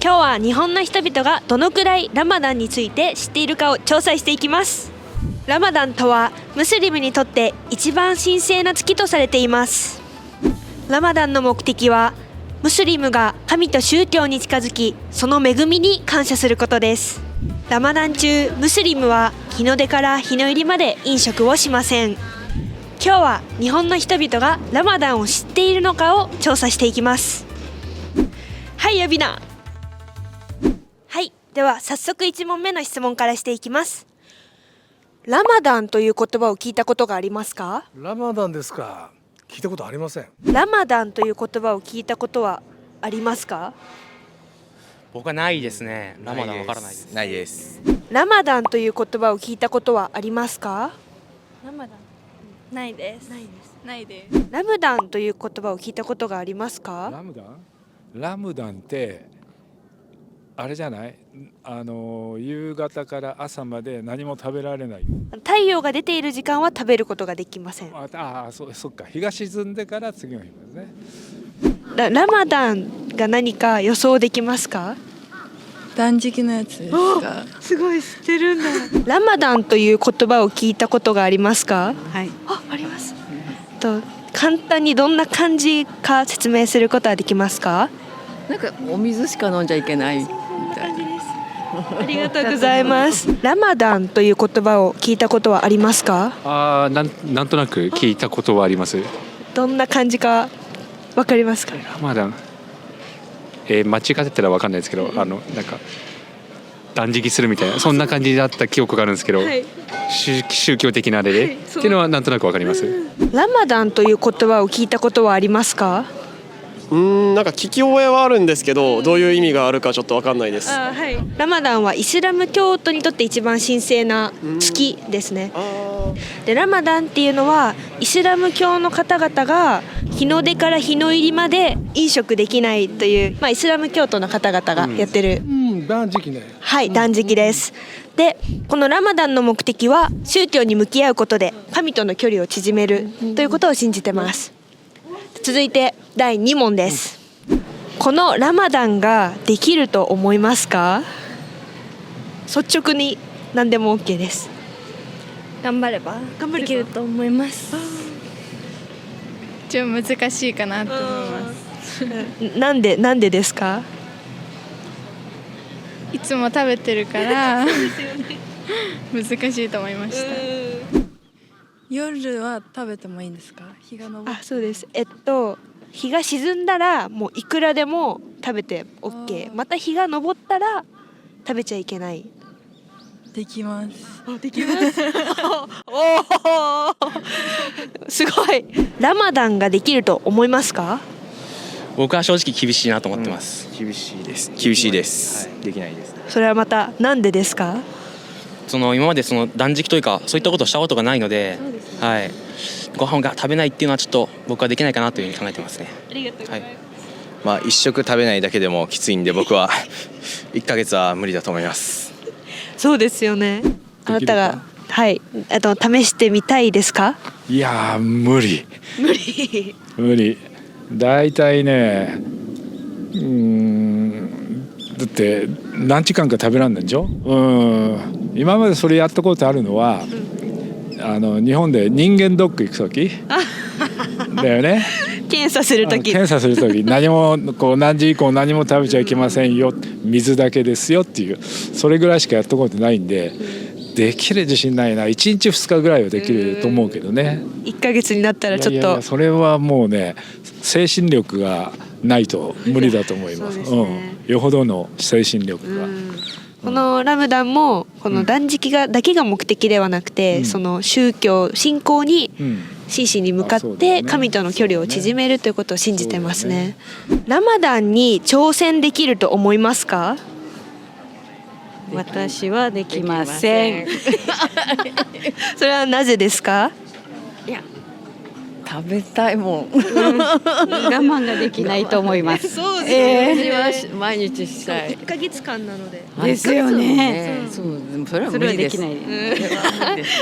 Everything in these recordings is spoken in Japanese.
今日は日本の人々がどのくらいラマダンについて知っているかを調査していきます。ラマダンとはムスリムにとって一番神聖な月とされています。ラマダンの目的はムスリムが神と宗教に近づき、その恵みに感謝することです。ラマダン中、ムスリムは日の出から日の入りまで飲食をしません。今日は日本の人々がラマダンを知っているのかを調査していきます。はい、アビナ。はい、では早速1問目の質問からしていきます。ラマダンという言葉を聞いたことがありますか？ラマダンですか。聞いたことありません。ラマダンという言葉を聞いたことはありますか？僕はないですね。ラマダンわからないです。ないです。ラマダンという言葉を聞いたことはありますか？ラマダンないです。ないです。ラムダンという言葉を聞いたことがありますか？ラムダンってあれじゃない？夕方から朝まで何も食べられない。太陽が出ている時間は食べることができません。そっか。日が沈んでから次の日ですね。ラマダンが何か予想できますか？断食のやつですか？すごい知ってるんだ。ラマダンという言葉を聞いたことがありますか？はい。あります。簡単にどんな感じか説明することはできますか？なんかお水しか飲んじゃいけないみたいな。ありがとうございます。ラマダンという言葉を聞いたことはありますか？なんとなく聞いたことはあります。どんな感じかわかりますか？ラマダン、間違ってたらわかんないですけど、なんか断食するみたいなそんな感じだった記憶があるんですけど、はい、宗教的なあれで、っていうのはなんとなくわかります。ラマダンという言葉を聞いたことはありますか？なんか聞き覚えはあるんですけど、どういう意味があるかちょっと分かんないです。はい、ラマダンはイスラム教徒にとって一番神聖な月ですね。でラマダンっていうのはイスラム教の方々が日の出から日の入りまで飲食できないという、イスラム教徒の方々がやってる、断食ね。はい、断食です。でこのラマダンの目的は宗教に向き合うことで神との距離を縮めるということを信じてます。続いて第2問です。このラマダンができると思いますか？率直に何でも OK です。頑張ればできると思います。ちょっと難しいかなと思います。なんでですか？いつも食べてるから難しいと思いました。夜は食べてもいいんですか？日が昇って。そうです。日が沈んだらもういくらでも食べて OK。また日が昇ったら食べちゃいけない。できます。できます。おお、すごい。ラマダンができると思いますか？僕は正直厳しいなと思ってます。厳しいです。はい、できないです。それはまたなんでですか？今まで断食というかそういったことをしたことがないので、はい、ご飯が食べないっていうのはちょっと僕はできないかなというふうに考えてますね。ありがとうございます。一食食べないだけでもきついんで僕は1ヶ月は無理だと思います。そうですよね。あなたが試してみたいですか？いや無理。だいたいね、だって何時間か食べらんないでしょ。今までそれやったことあるのは、日本で人間ドック行く時だよね。検査する時何も何時以降何も食べちゃいけませんよ、水だけですよっていう、それぐらいしかやったことないんで、できる自信ないな。1日2日ぐらいはできると思うけどね。1ヶ月になったらちょっとそれはもうね、精神力がないと無理だと思います。よほどの精神力が。このラムダンもこの断食だけが目的ではなくて、その信仰に真摯に向かって神との距離を縮めるということを信じてますね。ラマダンに挑戦できると思いますか？私はできません。それはなぜですか？いや、食べたいもん。我慢ができないと思います。そうですね。私は毎日したい。1ヶ月間なので。ですよね。そう、それは無理です。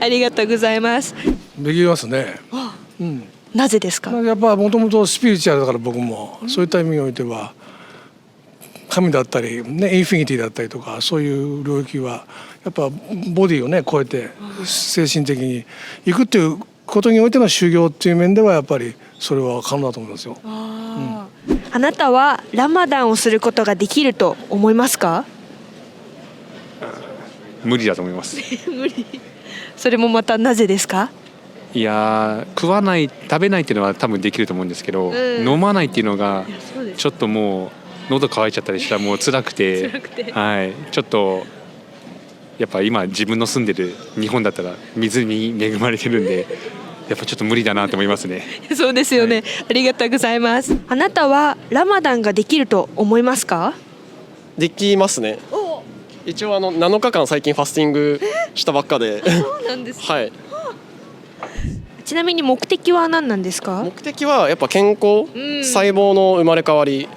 ありがとうございます。できますね。なぜですか？やっぱもともとスピリチュアルだから僕もそういった意味においては神だったり、ね、インフィニティだったりとかそういう領域はやっぱボディをね超えて精神的にいくっていうことにおいての修行っていう面ではやっぱりそれは可能だと思いますよ。あなたはラマダンをすることができると思いますか？無理だと思います。無理。それもまたなぜですか？いや食わない食べないっていうのは多分できると思うんですけど、飲まないっていうのがちょっともう喉乾いちゃったりしたらもう辛くてはい、ちょっとやっぱ今自分の住んでる日本だったら水に恵まれてるんでやっぱちょっと無理だなと思いますね。そうですよね、はい、ありがとうございます。あなたはラマダンができると思いますか？できますね。一応7日間最近ファスティングしたばっかでそうなんですか。はい。ちなみに目的は何なんですか？目的はやっぱ健康、細胞の生まれ変わり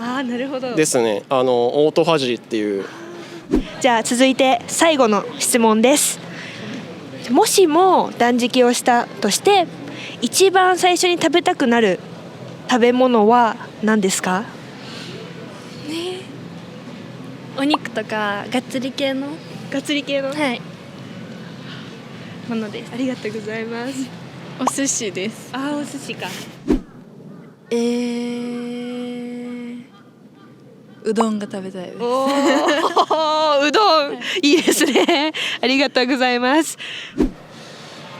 ですね。オートファジーっていう。じゃあ続いて最後の質問です。もしも断食をしたとして一番最初に食べたくなる食べ物は何ですか？お肉とかがっつり系のはいものです。ありがとうございます。お寿司です。お寿司か。うどんが食べたいです。うどんいいですね。ありがとうございます。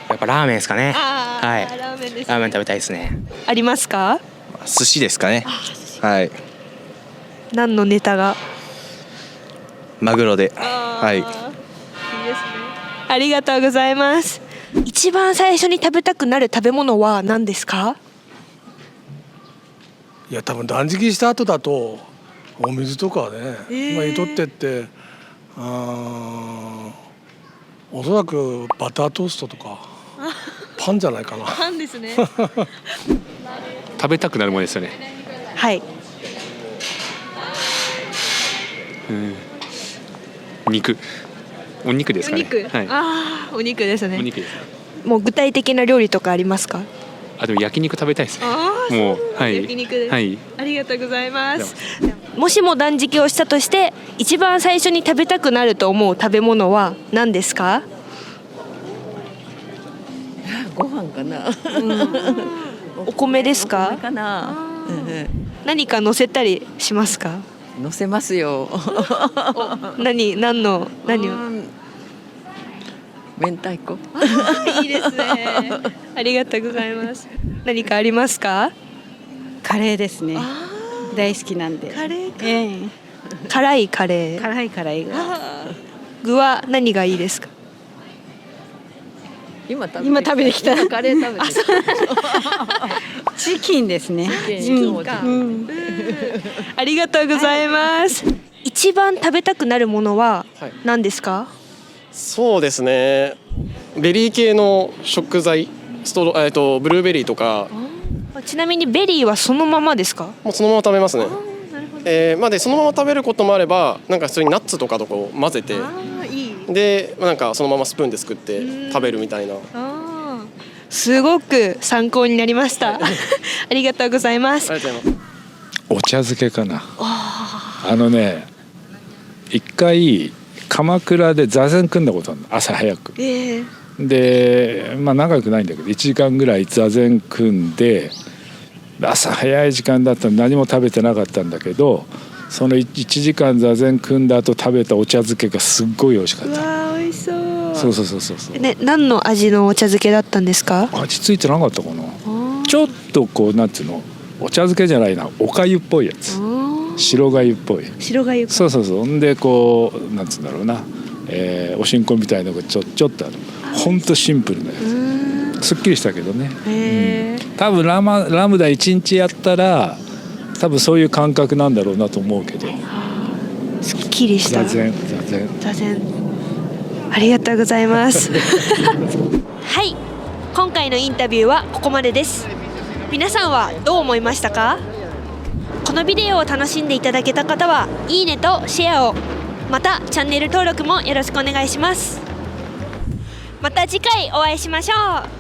やっぱラーメンですかね。はい。ラーメンです。ラーメン食べたいですね。ありますか？寿司ですかね。はい。何のネタが？マグロで。はい。いいですね。ありがとうございます。一番最初に食べたくなる食べ物は何ですか？いや多分断食した後だとお水とかね、まあ、とってっておそらくバタートーストとかパンじゃないかな。パンですね。食べたくなるものですよね。はい。肉。お肉ですかね。お肉。はい。お肉ですね。お肉です。もう具体的な料理とかありますか？でも焼肉食べたいですね。もうはい焼肉です。はい。ありがとうございます。もしも断食をしたとして一番最初に食べたくなると思う食べ物は何ですか？ご飯かな。お米ですか？お米かな。何か乗せたりしますか？乗せますよ。何を？明太子。いいですね。ありがとうございます。何かありますか？カレーですね。大好きなんで。カレーか。辛いカレー。辛いが。具は何がいいですか？今食べてきた。カレー食べてきた。チキンですね。ありがとうございます。一番食べたくなるものは何ですか？そうですね。ベリー系の食材、ブルーベリーとか。ちなみにベリーはそのままですか？もうそのまま食べますね。でそのまま食べることもあれば、なんか普通にナッツとかとこう混ぜて、でなんかそのままスプーンですくって食べるみたいな。すごく参考になりました。ありがとうございます。ありがとうございます。お茶漬けかな。一回鎌倉で座禅組んだことあるの、朝早く。で長くないんだけど1時間ぐらい座禅組んで、朝早い時間だったの何も食べてなかったんだけど、その1時間座禅組んだ後食べたお茶漬けがすっごい美味しかった。わー美味しそう。そうね、何の味のお茶漬けだったんですか？味付いてなかったかな。ちょっとこうなんていうの、お茶漬けじゃないな、おかゆっぽいやつ。白がゆっぽい。白がゆ。そうんでこうなんつうんだろうな、おしんこみたいなのがちょっとある。ほんとシンプルなやつ。すっきりしたけどね。多分ラムダ1日やったら多分そういう感覚なんだろうなと思うけど。すっきりした。座禅。ありがとうございます。はい、今回のインタビューはここまでです。皆さんはどう思いましたか？このビデオを楽しんでいただけた方はいいねとシェアを、またチャンネル登録もよろしくお願いします。また次回お会いしましょう。